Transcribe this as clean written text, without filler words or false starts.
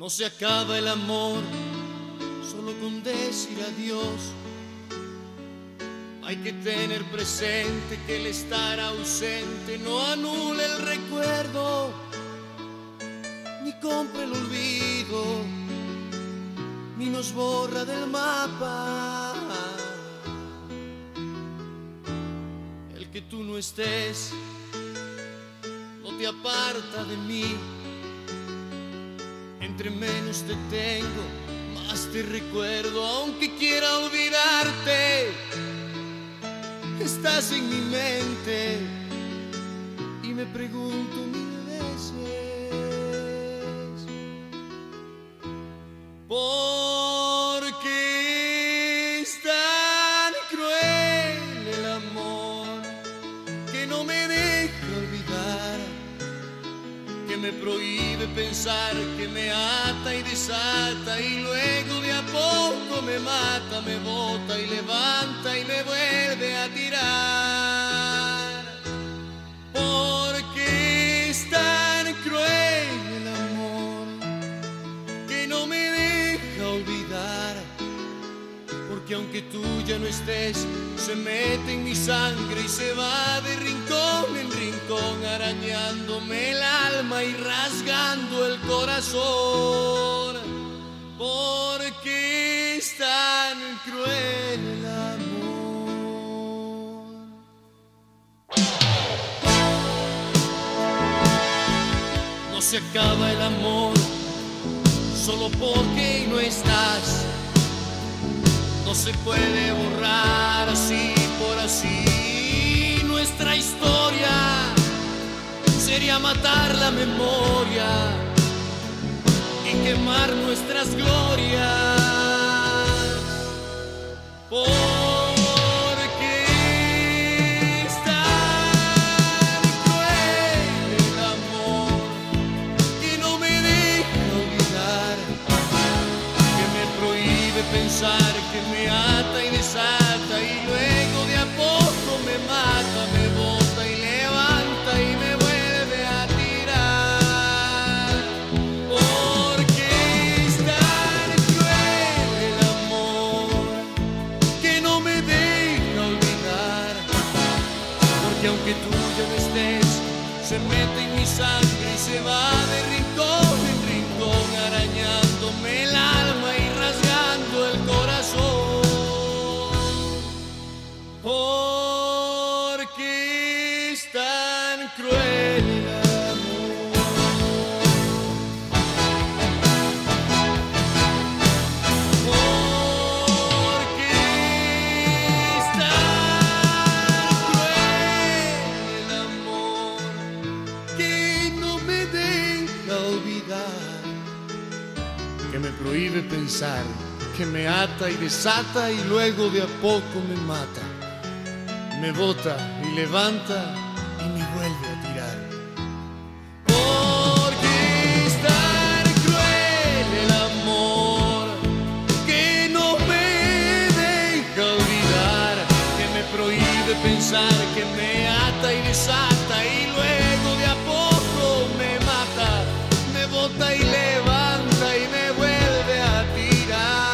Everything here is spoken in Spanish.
No se acaba el amor solo con decir adiós. Hay que tener presente que el estar ausente no anula el recuerdo, ni compra el olvido, ni nos borra del mapa. El que tú no estés no te aparta de mí. Entre menos te tengo, más te recuerdo. Aunque quiera olvidarte, estás en mi mente y me pregunto mil veces ¿por qué es tan cruel el amor que no me deja olvidar, que me prohíbe pensar, que me ata y desata y luego de a poco me mata, me bota y levanta y me vuelve a tirar? ¿Por qué es tan cruel el amor que no me deja olvidar? Porque aunque tú ya no estés, se mete en mi sangre y se va de rincón en rincón, arañándome el alma y rasgando el corazón. ¿Por qué es tan cruel el amor? No se acaba el amor solo porque no estás. No se puede borrar así por así nuestra historia. Sería matar la memoria y quemar nuestras glorias. Porque es tan cruel el amor que no me deja olvidar, que me prohíbe pensar, que me ata y desata y luego de a poco me mata, me bota y levanta y me vuelve a tirar. Porque es tan cruel el amor que no me deja olvidar, porque aunque tú ya no estés, se mete en mi sangre y se va de rincón en rincón, arañándome el alma y rasgando el corazón. Porque es tan cruel el amor. Porque es tan cruel el amor que no me deja olvidar, que me prohíbe pensar, que me ata y desata y luego de a poco me mata, me bota y levanta y me vuelve a tirar. Porque es tan cruel el amor que no me deja olvidar, que me prohíbe pensar, que me ata y desata y luego de a poco me mata, me bota y levanta y me vuelve a tirar.